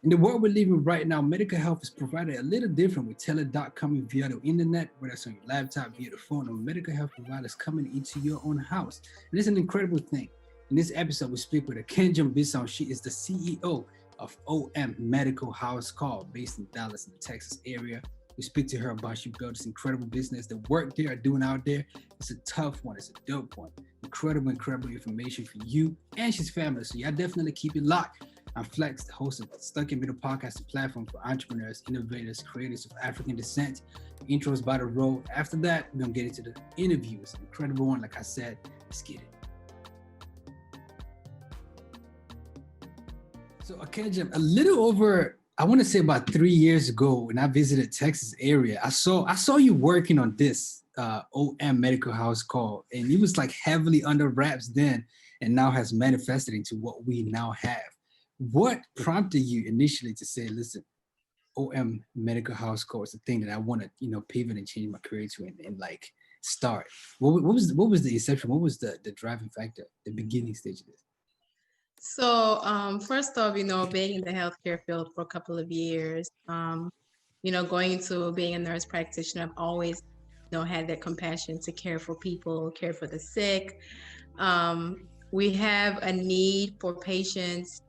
In the world we're living right now, medical health is provided a little different with teledoc coming via the internet, whether it's on your laptop, via the phone, or medical health providers coming into your own house. And it's an incredible thing. In this episode, we speak with Akenjem Besong. She is the CEO of OM Medical House Call, based in Dallas in the Texas area. We speak to her about she built this incredible business, the work they are doing out there. It's a tough one. It's a dope one. Incredible information for you and she's family. So y'all definitely keep it locked. I'm Flex, the host of the Stuck in Middle podcast, a platform for entrepreneurs, innovators, creators of African descent. The intro is by the road. After that, we're going to get into the interview. It's an incredible one. Like I said, let's get it. So Akenjem, a little over, I want to say about 3 years ago when I visited Texas area, I saw you working on this OM Medical House Call, and it was like heavily under wraps then and now has manifested into what we now have. What prompted you initially to say, listen, OM Medical House Call is the thing that I want to, pivot and change my career to and like start? What was the inception? What was the driving factor, the beginning stage of this? So first off, being in the healthcare field for a couple of years, going into being a nurse practitioner, I've always, had that compassion to care for people, care for the sick. We have a need for patients.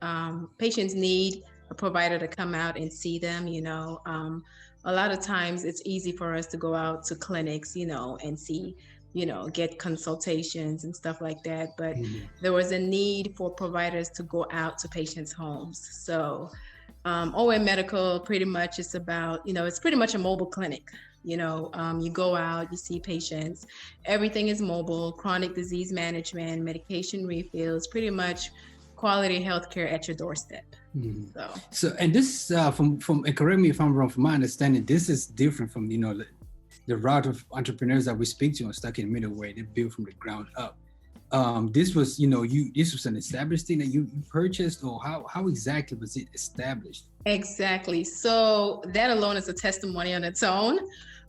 Patients need a provider to come out and see them. A lot of times it's easy for us to go out to clinics, and see, get consultations and stuff like that. But there was a need for providers to go out to patients' homes. So OM Medical pretty much is about, it's pretty much a mobile clinic. You go out, you see patients, everything is mobile, chronic disease management, medication refills, pretty much quality healthcare at your doorstep. So and this from and correct me if I'm wrong, from my understanding, this is different from the route of entrepreneurs that we speak to on Stuck in the Middle, where they build from the ground up. This was this was an established thing that you purchased, or how exactly was it established? Exactly. So that alone is a testimony on its own.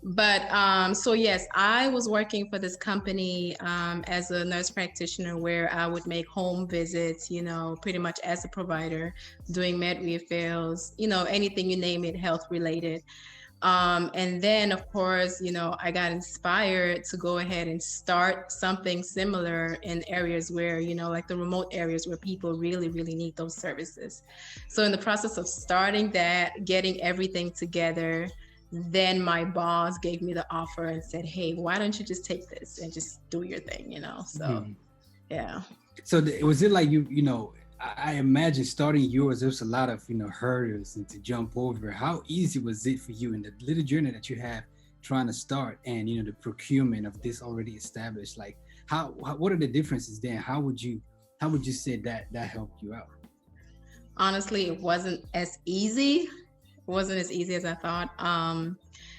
But so yes, I was working for this company as a nurse practitioner, where I would make home visits, pretty much as a provider, doing med refills, anything you name it, health related. And then, of course, I got inspired to go ahead and start something similar in areas where, like the remote areas where people really, really need those services. So in the process of starting that, getting everything together, then my boss gave me the offer and said, hey, why don't you just take this and just do your thing, So, yeah. So was it like I imagine starting yours, there's a lot of hurdles and to jump over. How easy was it for you in the little journey that you have trying to start and the procurement of this already established? Like how what are the differences there? How would you say that helped you out? Honestly, it wasn't as easy. It wasn't as easy as I thought.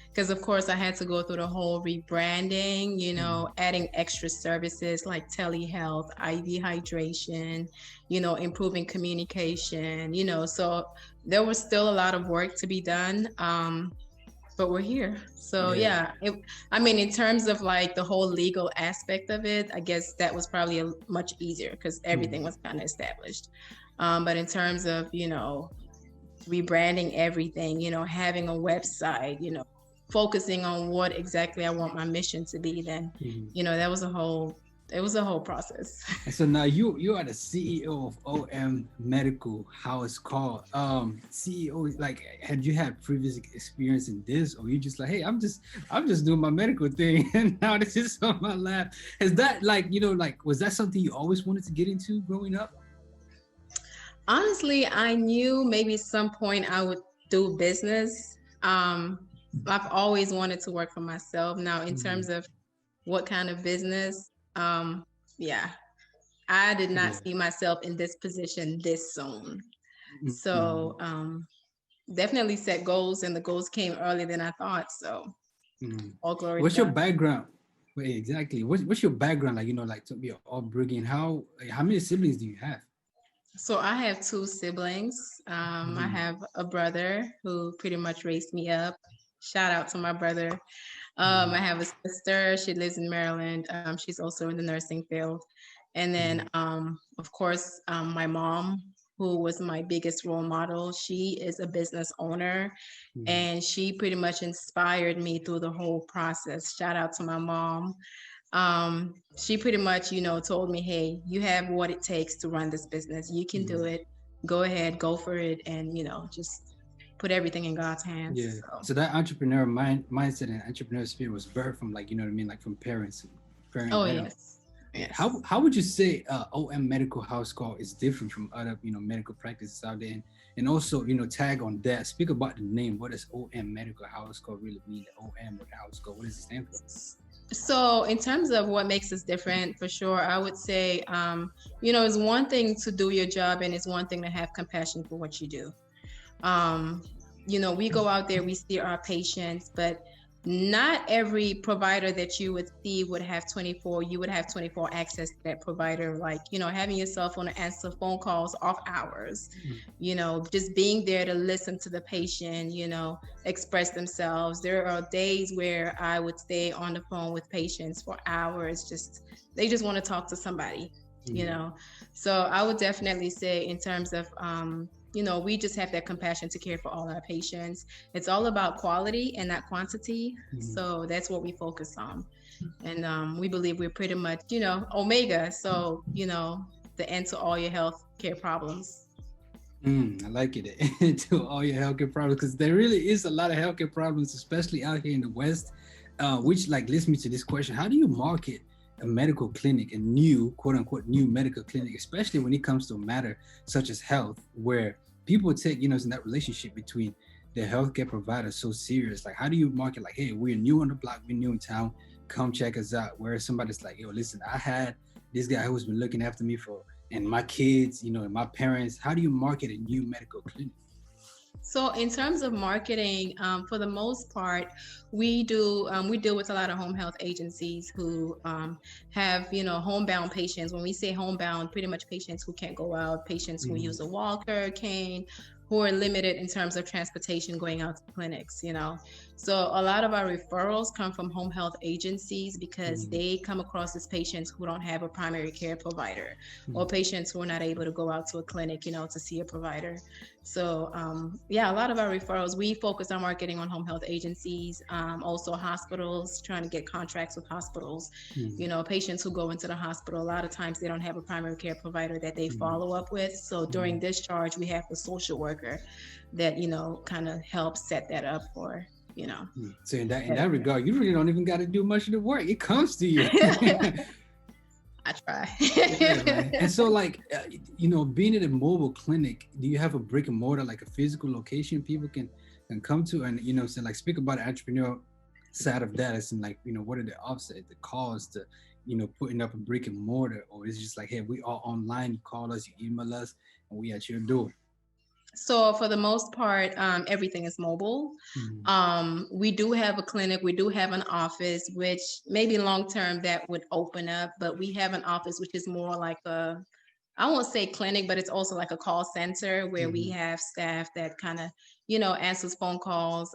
Because of course I had to go through the whole rebranding, adding extra services like telehealth, IV hydration, improving communication, so there was still a lot of work to be done. But we're here. So yeah, in terms of like the whole legal aspect of it, I guess that was probably much easier because everything was kind of established. But in terms of, rebranding everything, having a website, focusing on what exactly I want my mission to be, then, that was it was a whole process. And so now you are the CEO of OM Medical House Call. CEO, like, had you had previous experience in this, or you just like, hey, I'm just doing my medical thing and now this is on my lap? Is that like, was that something you always wanted to get into growing up? Honestly, I knew maybe some point I would do business. I've always wanted to work for myself. Now, in terms of what kind of business, I did not see myself in this position this soon. So definitely set goals, and the goals came earlier than I thought. So all glory. What's your background? Wait, exactly. What's your background? Like, to be upbringing. How many siblings do you have? So I have 2 siblings. I have a brother who pretty much raised me up. Shout out to my brother. I have a sister. She lives in Maryland. She's also in the nursing field. And then, of course, my mom, who was my biggest role model. She is a business owner, and she pretty much inspired me through the whole process. Shout out to my mom. She pretty much, told me, hey, you have what it takes to run this business. You can do it. Go ahead, go for it, and just put everything in God's hands. Yeah. So that entrepreneur mindset and entrepreneur spirit was birthed from, like, like from parents. Oh, yes. Yes. How would you say OM Medical House Call is different from other medical practices out there, and also tag on that, speak about the name. What does OM Medical House Call really mean? The OM with House Call, what does it stand for? So in terms of what makes us different, for sure, I would say it's one thing to do your job, and it's one thing to have compassion for what you do. We go out there, we see our patients, but not every provider that you would see would have 24 access to that provider, like having your cell phone to answer phone calls off hours, just being there to listen to the patient, express themselves. There are days where I would stay on the phone with patients for hours, they just want to talk to somebody. So I would definitely say, in terms of we just have that compassion to care for all our patients. It's all about quality and not quantity. So that's what we focus on. And we believe we're pretty much, Omega. So, the end to all your health care problems. I like it. To all your healthcare problems, because there really is a lot of healthcare problems, especially out here in the West, which leads me to this question. How do you market a medical clinic, a new, quote unquote, new medical clinic, especially when it comes to a matter such as health, where people take, in that relationship between the healthcare provider so serious? Like, how do you market, like, hey, we're new on the block, we're new in town, come check us out? Where somebody's like, yo, listen, I had this guy who's been looking after me and my kids, and my parents. How do you market a new medical clinic? So in terms of marketing, for the most part, we deal with a lot of home health agencies who have, homebound patients. When we say homebound, pretty much patients who can't go out, patients who use a walker, cane, who are limited in terms of transportation going out to clinics, So a lot of our referrals come from home health agencies, because they come across as patients who don't have a primary care provider, or patients who are not able to go out to a clinic, to see a provider. So a lot of our referrals, we focus our marketing on home health agencies, also hospitals, trying to get contracts with hospitals. Patients who go into the hospital, a lot of times they don't have a primary care provider that they follow up with. So during discharge, we have the social worker that, kind of helps set that up for, So in that regard, you really don't even got to do much of the work. It comes to you. I try. And so, being at a mobile clinic, do you have a brick and mortar, like a physical location people can come to? And, speak about the entrepreneurial side of that. As in, what are the offset, the costs to, putting up a brick and mortar? Or is it just like, hey, we are online, you call us, you email us, and we at your door? So for the most part, everything is mobile. We do have a clinic. We do have an office, which maybe long-term that would open up, but we have an office, which is more like I won't say clinic, but it's also like a call center where we have staff that kind of, answers phone calls,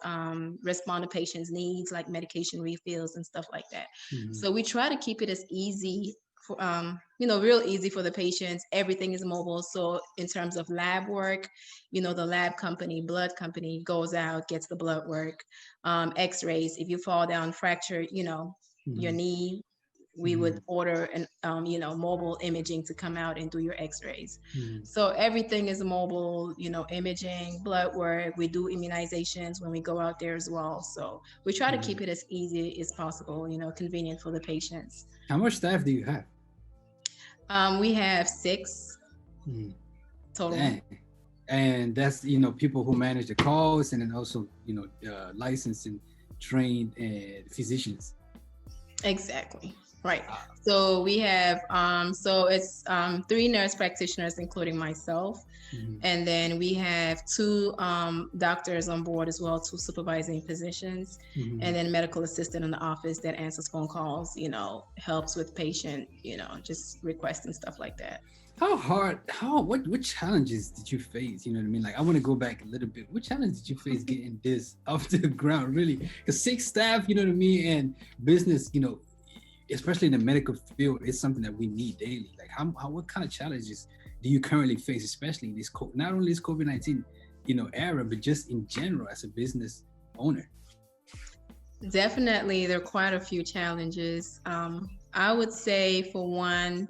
respond to patients' needs, like medication refills and stuff like that. So we try to keep it as easy real easy for the patients. Everything is mobile. So in terms of lab work, the lab company, blood company goes out, gets the blood work, x-rays. If you fall down, fracture, your knee, we would order an, mobile imaging to come out and do your x-rays. So everything is mobile, imaging, blood work. We do immunizations when we go out there as well. So we try to keep it as easy as possible, convenient for the patients. How much staff do you have? We have 6 total. Dang. And that's, people who manage the calls, and then also, licensed and trained physicians. Exactly. Right. So we have, it's 3 nurse practitioners, including myself. And then we have 2 doctors on board as well, 2 supervising physicians, and then medical assistant in the office that answers phone calls, helps with patient, just requests and stuff like that. What challenges did you face? You know what I mean? Like, I want to go back a little bit. What challenge did you face getting this off the ground, really? Because 6 staff, you know what I mean? And business, especially in the medical field, is something that we need daily. Like, what kind of challenges do you currently face, especially in this not only this COVID-19 era, but just in general as a business owner? Definitely, there are quite a few challenges. I would say, for one,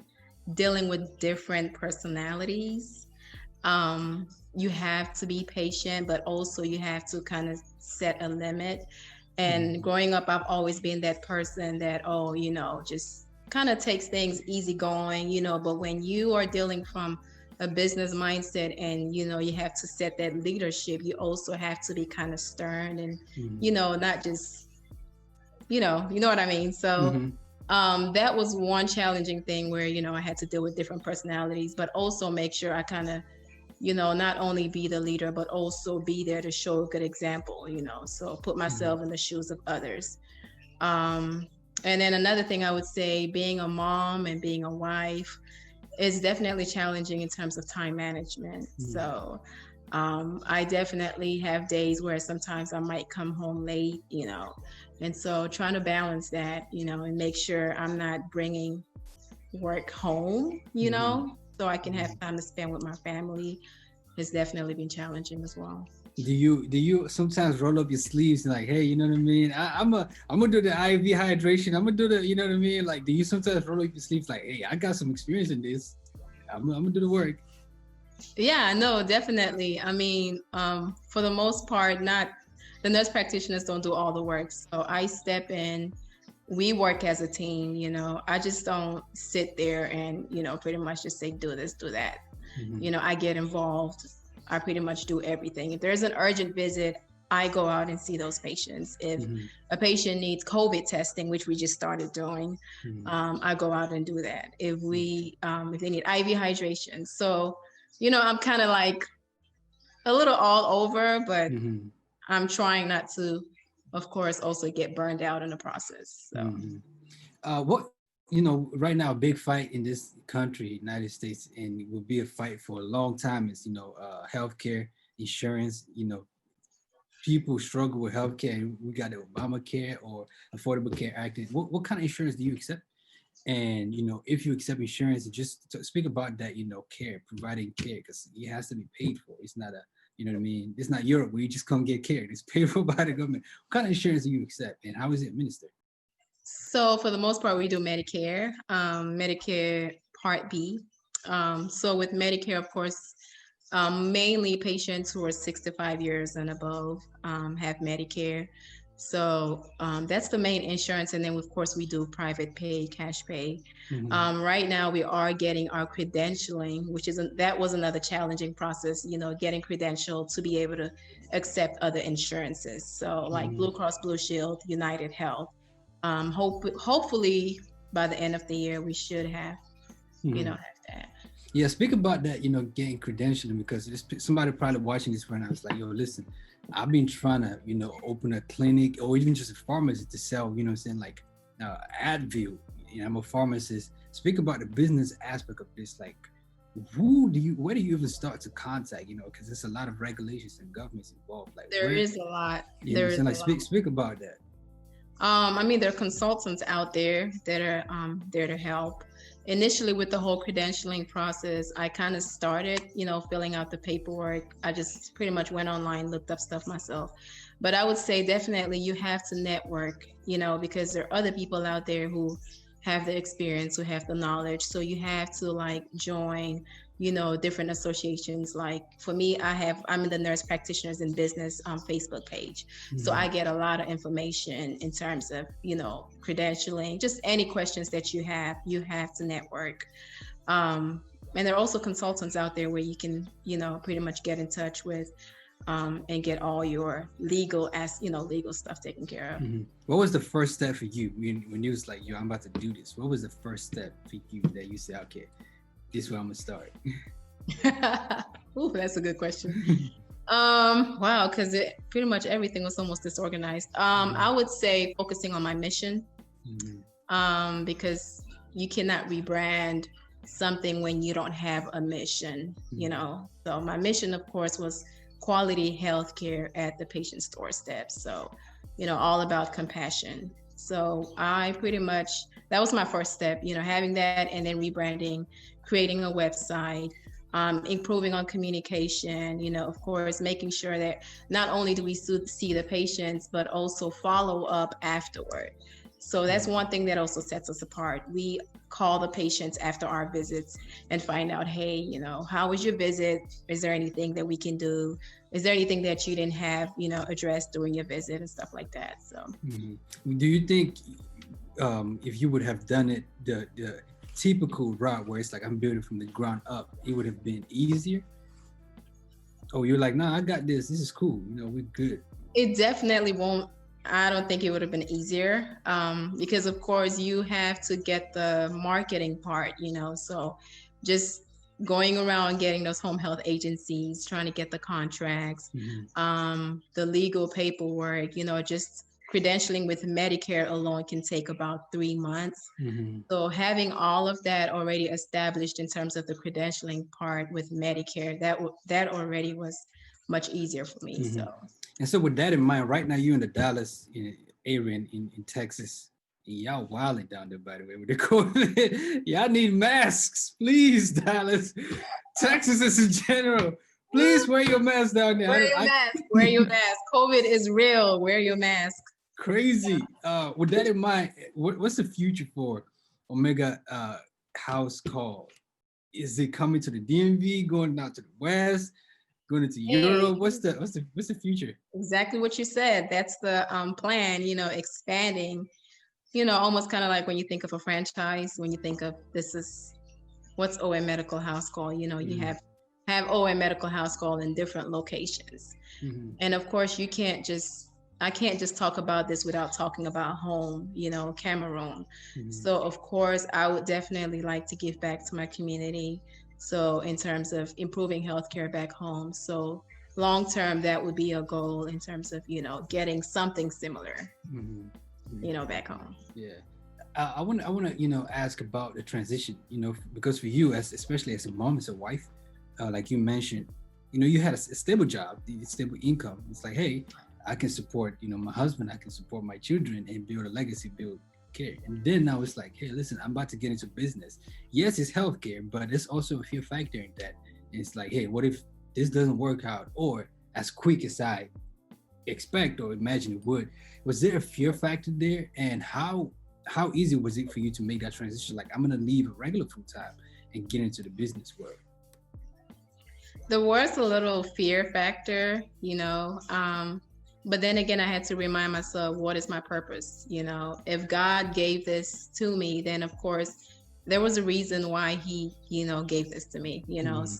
dealing with different personalities. You have to be patient, but also you have to kind of set a limit. And growing up, I've always been that person that, just kind of takes things easy going, but when you are dealing from a business mindset and, you have to set that leadership, you also have to be kind of stern and, not just, you know what I mean? So that was one challenging thing where, I had to deal with different personalities, but also make sure I kind of, not only be the leader, but also be there to show a good example, so put myself in the shoes of others. And then another thing I would say, being a mom and being a wife is definitely challenging in terms of time management. So I definitely have days where sometimes I might come home late, and so trying to balance that, and make sure I'm not bringing work home, so I can have time to spend with my family, has definitely been challenging as well. Do you sometimes roll up your sleeves and like, hey, you know what I mean? I'm gonna do the IV hydration. I'm gonna do the, you know what I mean? Like, do you sometimes roll up your sleeves like, hey, I got some experience in this. I'm gonna do the work. Yeah, no, definitely. I mean, for the most part, not the nurse practitioners don't do all the work. So I step in, we work as a team, I just don't sit there and, pretty much just say, do this, do that. I get involved. I pretty much do everything. If there's an urgent visit, I go out and see those patients. If a patient needs COVID testing, which we just started doing, I go out and do that. If if they need IV hydration. So, I'm kind of like a little all over, but I'm trying not to, of course, also get burned out in the process. So what, right now, a big fight in this country, United States, and it will be a fight for a long time, is, healthcare, insurance. People struggle with healthcare, and we got the Obamacare or Affordable Care Act. What kind of insurance do you accept? And, if you accept insurance, just to speak about that, care, providing care, because it has to be paid for. It's not you know what I mean? It's not Europe where you just come get care. It's paid for by the government. What kind of insurance do you accept, and how is it administered? So for the most part, we do Medicare, Medicare Part B. So with Medicare, of course, mainly patients who are 65 years and above have Medicare. So that's the main insurance. And then, of course, we do private pay, cash pay. Right now, we are getting our credentialing, that was another challenging process, getting credentialed to be able to accept other insurances. So like Blue Cross Blue Shield, United Health. Hopefully by the end of the year, we should have, have that. Yeah, speak about that, getting credentialing, because somebody probably watching this right now is like, yo, listen, I've been trying to, open a clinic or even just a pharmacy to sell, like Advil. I'm a pharmacist. Speak about the business aspect of this. Like, where do you even start to contact, because there's a lot of regulations and governments involved. Like, there is a lot. Speak about that. I mean, there are consultants out there that are there to help. Initially, with the whole credentialing process, I kind of started, filling out the paperwork. I just pretty much went online, looked up stuff myself. But I would say definitely you have to network, because there are other people out there who have the experience, who have the knowledge. So you have to join, different associations. Like for me, I'm in the Nurse Practitioners in Business Facebook page. So I get a lot of information in terms of, credentialing, just any questions that you have to network. And there are also consultants out there where you can, pretty much get in touch with and get all your legal stuff taken care of. What was the first step for you when you was like, yo, I'm about to do this? What was the first step for you that you said, okay, this is where I'm gonna start? Ooh, that's a good question. Wow, because pretty much everything was almost disorganized. I would say focusing on my mission, because you cannot rebrand something when you don't have a mission, So my mission, of course, was quality healthcare at the patient's doorstep. So, all about compassion. So I pretty much, that was my first step, having that, and then rebranding, creating a website, improving on communication, of course, making sure that not only do we see the patients, but also follow up afterward. So that's one thing that also sets us apart. We call the patients after our visits and find out, hey, how was your visit? Is there anything that we can do? Is there anything that you didn't have, addressed during your visit and stuff like that? So, do you think if you would have done it the typical route where it's like I'm building from the ground up, it would have been easier? Oh, you're like, nah, I got this. This is cool. We're good. It definitely won't. I don't think it would have been easier because, of course, you have to get the marketing part, so just going around getting those home health agencies, trying to get the contracts, the legal paperwork, just credentialing with Medicare alone can take about 3 months. So having all of that already established in terms of the credentialing part with Medicare, that already was much easier for me. And so with that in mind, right now you're in the Dallas area in Texas. Y'all wilding down there, by the way, with the COVID. Y'all need masks, please, Dallas. Texas is in general. Please wear your mask down there. Wear your mask. COVID is real. Wear your mask. Crazy. With that in mind, what's the future for Omega House Call? Is it coming to the DMV, going down to the West, going into Europe? What's the future? Exactly what you said. That's the plan. Expanding. Almost kind of like when you think of a franchise. When you think of what's OM Medical House Call. You have OM Medical House Call in different locations, and of course I can't just talk about this without talking about home, Cameroon. So of course, I would definitely like to give back to my community. So in terms of improving healthcare back home. So long term, that would be a goal in terms of, getting something similar, back home. Yeah. I want to, ask about the transition, because for you, especially as a mom, as a wife, like you mentioned, you had a stable job, stable income. It's like, hey, I can support, my husband, I can support my children and build a legacy, build care. And then now it's like, hey, listen, I'm about to get into business. Yes, it's healthcare, but it's also a fear factor in that. And it's like, hey, what if this doesn't work out or as quick as I expect or imagine it would? Was there a fear factor there? And how easy was it for you to make that transition? Like, I'm going to leave a regular full time and get into the business world. There was a little fear factor, but then again, I had to remind myself, what is my purpose? If God gave this to me, then of course there was a reason why he, gave this to me,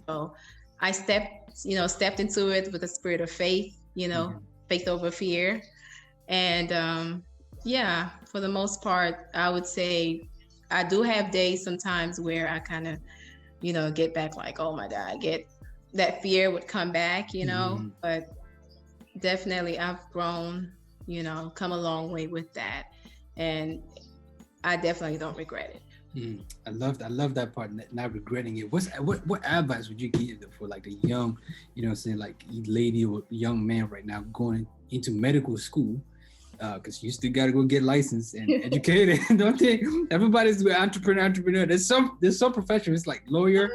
so I stepped into it with a spirit of faith, faith over fear. And for the most part, I would say I do have days sometimes where I kind of, get back like, oh my God, that fear would come back, but definitely I've grown, come a long way with that. And I definitely don't regret it. I love that part, not regretting it. What advice would you give for like a young, like lady or young man right now going into medical school? Because you still got to go get licensed and educated. Don't think everybody's an entrepreneur. There's some professions like lawyer.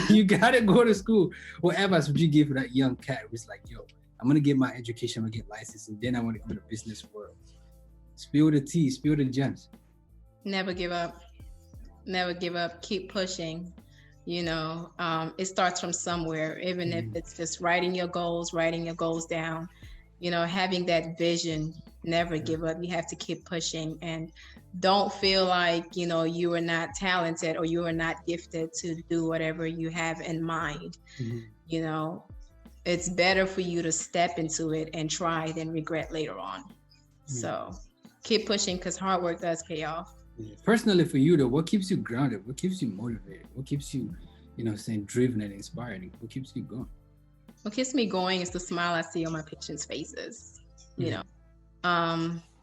You got to go to school. What advice would you give for that young cat who's like, yo, I'm going to get my education, I'm going to get licensed, and then I want to go to the business world? Spill the tea, spill the gems. Never give up. Never give up. Keep pushing. It starts from somewhere, even if it's just writing your goals down, having that vision. Never give up. You have to keep pushing and don't feel like, you are not talented or you are not gifted to do whatever you have in mind. It's better for you to step into it and try than regret later on. So keep pushing because hard work does pay off. Personally for you though, what keeps you grounded? What keeps you motivated? What keeps you, driven and inspired? What keeps you going? What keeps me going is the smile I see on my patients' faces.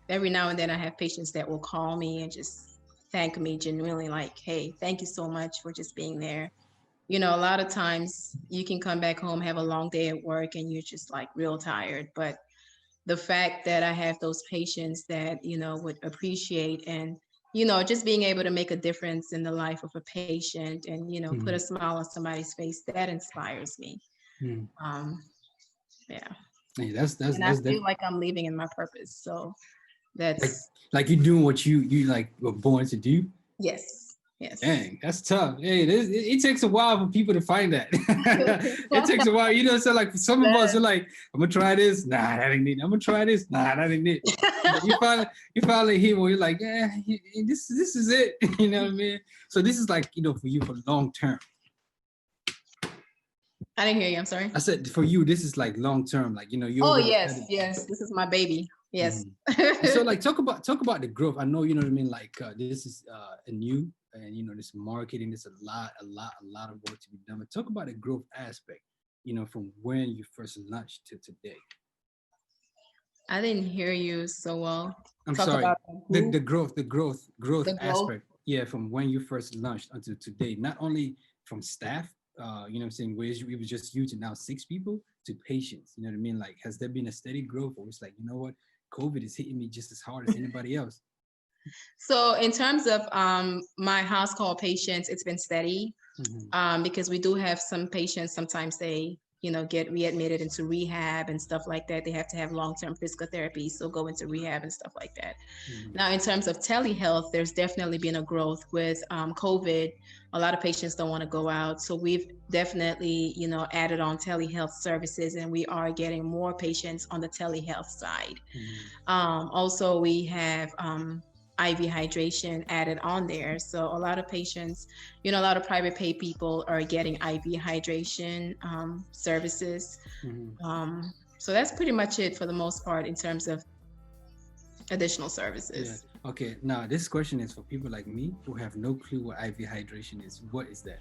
Every now and then I have patients that will call me and just thank me genuinely, like, hey, thank you so much for just being there. A lot of times you can come back home, have a long day at work, and you're just like real tired. But the fact that I have those patients that, would appreciate and just being able to make a difference in the life of a patient and, put a smile on somebody's face, that inspires me. Mm. Yeah. Hey, that's And I feel like I'm leaving in my purpose. So that's like you're doing what you like were born to do. yes. Dang, that's tough. Hey, it takes a while for people to find that. It takes a while, so like some of us are like, I'm gonna try this. Nah, that ain't it. I'm gonna try this. Nah, that ain't it. But you finally hear where you're like, yeah, this is it. You know what I mean? So this is like, for you for long term. I didn't hear you. I'm sorry. I said for you, this is like long term. Like, you. Oh yes, this is my baby. Yes. So like talk about the growth. I know, you know what I mean. Like this is a new, and this marketing. There's a lot of work to be done. But talk about the growth aspect. From when you first launched to today. I didn't hear you so well. I'm sorry. The growth aspect. Yeah, from when you first launched until today. Not only from staff, you know what I'm saying, where it was just you to now 6 people to patients. You know what I mean? Like, has there been a steady growth, or it's like, you know what, COVID is hitting me just as hard as anybody else? So in terms of my house call patients, it's been steady because we do have some patients, sometimes they get readmitted into rehab and stuff like that. They have to have long-term physical therapy, so go into rehab and stuff like that. Now, in terms of telehealth, there's definitely been a growth with COVID. A lot of patients don't want to go out, so we've definitely added on telehealth services, and we are getting more patients on the telehealth side. Also, we have IV hydration added on there. So a lot of patients, a lot of private pay people are getting IV hydration services. So that's pretty much it for the most part in terms of additional services. Yeah. Okay, now this question is for people like me who have no clue what IV hydration is. What is that?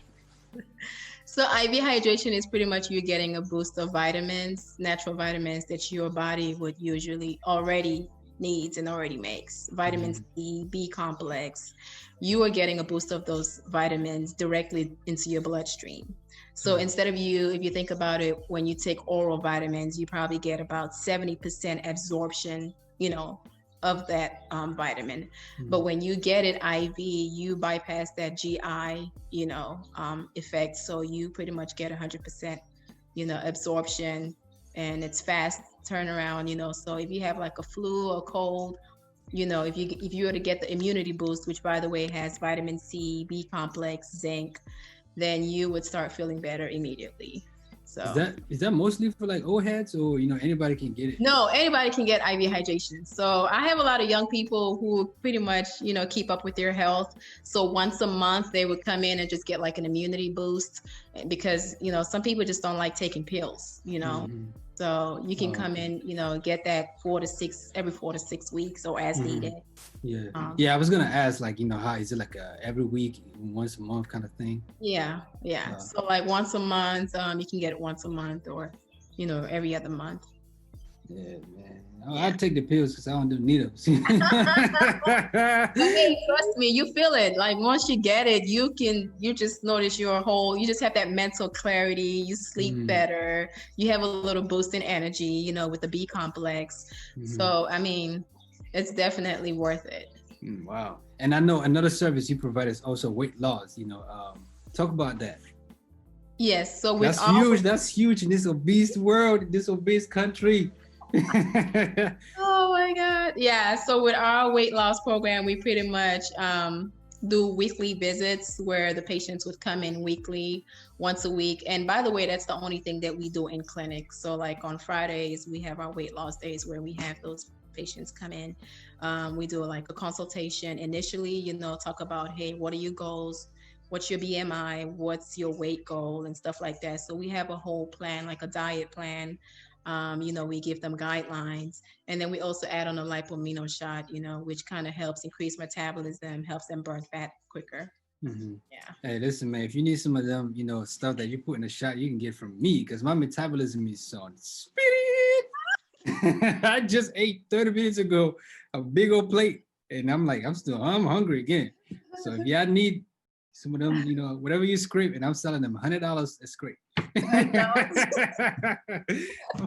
So IV hydration is pretty much you getting a boost of vitamins, natural vitamins that your body would usually already needs and already makes. Vitamin C, B complex. You are getting a boost of those vitamins directly into your bloodstream. So instead of if you think about it, when you take oral vitamins, you probably get about 70% absorption, of that vitamin. But when you get it IV, you bypass that GI, effect. So you pretty much get 100%, absorption, and it's fast turnaround, so if you have like a flu or cold, if you were to get the immunity boost, which by the way has vitamin C, B complex, zinc, then you would start feeling better immediately. So is that mostly for like old heads, or anybody can get it? No, anybody can get IV hydration. So I have a lot of young people who pretty much keep up with their health. So once a month they would come in and just get like an immunity boost, because some people just don't like taking pills. So you can come in, get that every 4 to 6 weeks or as needed. Yeah. I was gonna ask, like, how is it, like every week, once a month kind of thing? Yeah. So like once a month, you can get it once a month, or every other month. Yeah, man. I take the pills because I don't do needles. Hey, trust me, you feel it. Like once you get it, you just notice you just have that mental clarity. You sleep better. You have a little boost in energy, with the B complex. So, I mean, it's definitely worth it. Wow. And I know another service you provide is also weight loss. Talk about that. Yes. So that's huge. That's huge in this obese world, this obese country. Oh my God. Yeah. So with our weight loss program, we pretty much do weekly visits where the patients would come in weekly, once a week. And by the way, that's the only thing that we do in clinic. So like on Fridays, we have our weight loss days where we have those patients come in. We do like a consultation initially, talk about, hey, what are your goals? What's your BMI? What's your weight goal and stuff like that. So we have a whole plan, like a diet plan. We give them guidelines, and then we also add on a lipomino shot, which kind of helps increase metabolism, helps them burn fat quicker. Yeah. Hey, listen, man, if you need some of them, stuff that you put in a shot, you can get from me, because my metabolism is on speed. I just ate 30 minutes ago a big old plate, and I'm hungry again. So if y'all need some of them, whatever you scrape, and I'm selling them $100 a scrape. I'm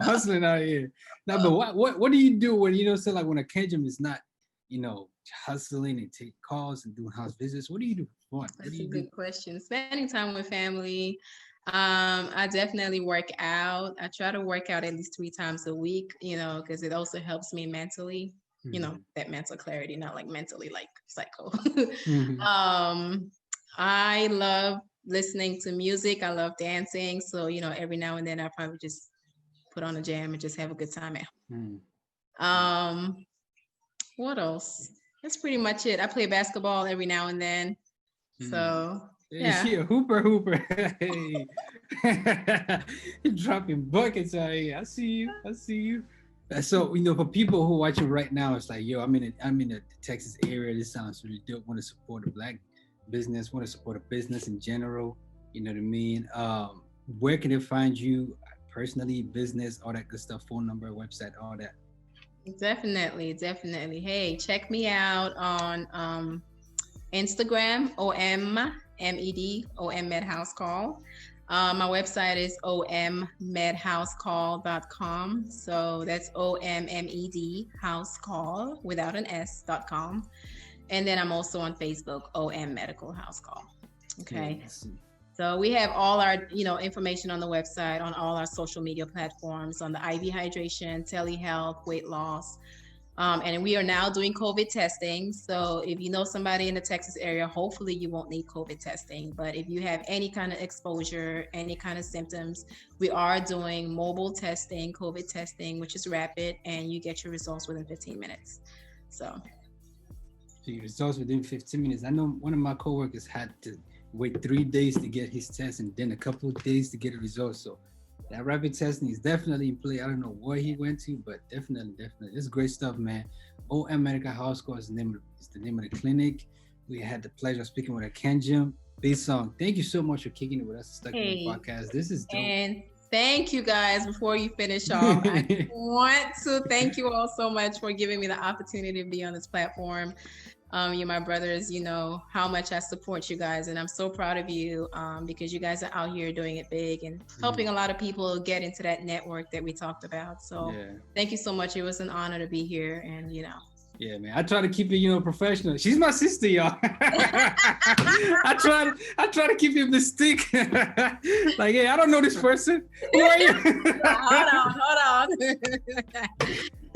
hustling out here. Now, but what do you do when, say like when Akenjem is not, hustling and take calls and doing house visits? What do you do for fun? What That's do a you do? good question. Spending time with family. I definitely work out. I try to work out at least 3 times a week, because it also helps me mentally, that mental clarity, not like mentally like psycho. Mhm. um, I love listening to music. I love dancing. So, every now and then I probably just put on a jam and just have a good time at Mhm. home. What else? That's pretty much it. I play basketball every now and then. So Hey, yeah. she a hooper. Hey, you're dropping buckets out here. I see you. I see you. So for people who are watching right now, it's like, yo, I'm in the Texas area. This sounds really dope. Want to support a black business. Want to support a business in general. You know what I mean? Where can they find you personally? Business, all that good stuff. Phone number, website, all that. Definitely, definitely. Hey, check me out on Instagram, OMMED, Med House Call. My website is ommedhousecall.com. So that's OMMED House Call without an S.com. And then I'm also on Facebook, OM Medical House Call. Okay. Yeah, so we have all our, information on the website, on all our social media platforms, on the IV hydration, telehealth, weight loss. And we are now doing COVID testing. So if you know somebody in the Texas area, hopefully you won't need COVID testing. But if you have any kind of exposure, any kind of symptoms, we are doing mobile testing, COVID testing, which is rapid, and you get your results within 15 minutes. So your results within 15 minutes. I know one of my coworkers had to wait 3 days to get his test and then a couple of days to get a result. So that rapid testing is definitely in play. I don't know where he went to, but definitely. It's great stuff, man. OM Medical House Call is the name of the clinic. We had the pleasure of speaking with Akenjem Besong. Thank you so much for kicking it with us, Stuck in the Podcast. This is dope. And thank you guys. Before you finish off, I want to thank you all so much for giving me the opportunity to be on this platform. You're my brothers, you know how much I support you guys, and I'm so proud of you because you guys are out here doing it big and helping a lot of people get into that network that we talked about. So Thank you so much. It was an honor to be here, and Yeah, man. I try to keep it, professional. She's my sister, y'all. I try to keep it mystique. Like, hey, I don't know this person. Who are you? Hold on.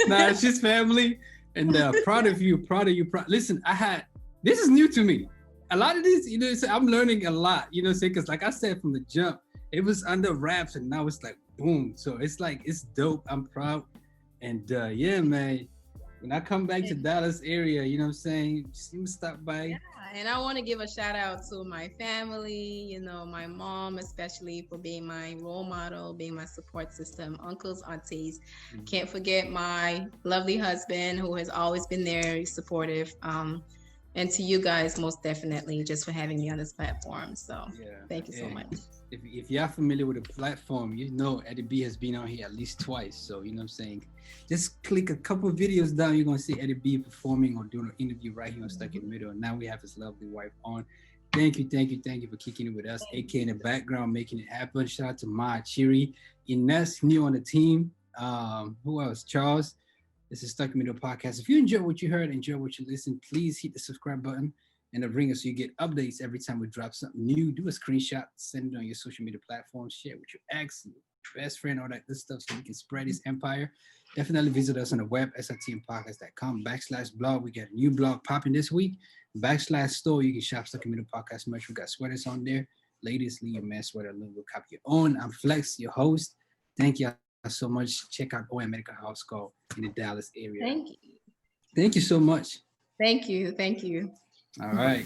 Nah, she's family. And proud of you. Listen, this is new to me. A lot of this, I'm learning a lot, because like I said from the jump, it was under wraps and now it's like, boom. So it's like, it's dope. I'm proud. And yeah, man, when I come back to Dallas area, you know what I'm saying? Just stop by. Yeah, and I want to give a shout out to my family, my mom, especially for being my role model, being my support system, uncles, aunties. Can't forget my lovely husband who has always been there, supportive. And to you guys, most definitely, just for having me on this platform. So thank you so much. If you're familiar with the platform, Eddie B has been on here at least twice. So, you know what I'm saying? Just click a couple of videos down. You're going to see Eddie B performing or doing an interview right here on Stuck in the Middle. And now we have his lovely wife on. Thank you for kicking it with us. AK in the background, making it happen. Shout out to Ma, Chiri, Ines, new on the team. Who else? Charles. This is Stuck in the Middle Podcast. If you enjoy what you heard, enjoy what you listened, please hit the subscribe button and the ringer so you get updates every time we drop something new. Do a screenshot, send it on your social media platforms, share it with your ex, your best friend, all that good stuff so we can spread this empire. Definitely visit us on the web, srtmpodcast.com/blog. We got a new blog popping this week. /store, you can shop Stuck in the Middle Podcast merch. We got sweaters on there. Ladies, leave your man sweater, we'll copy your own. I'm Flex, your host. Thank you so much. Check out OM Medical House Call in the Dallas area. Thank you so much. Thank you. All right.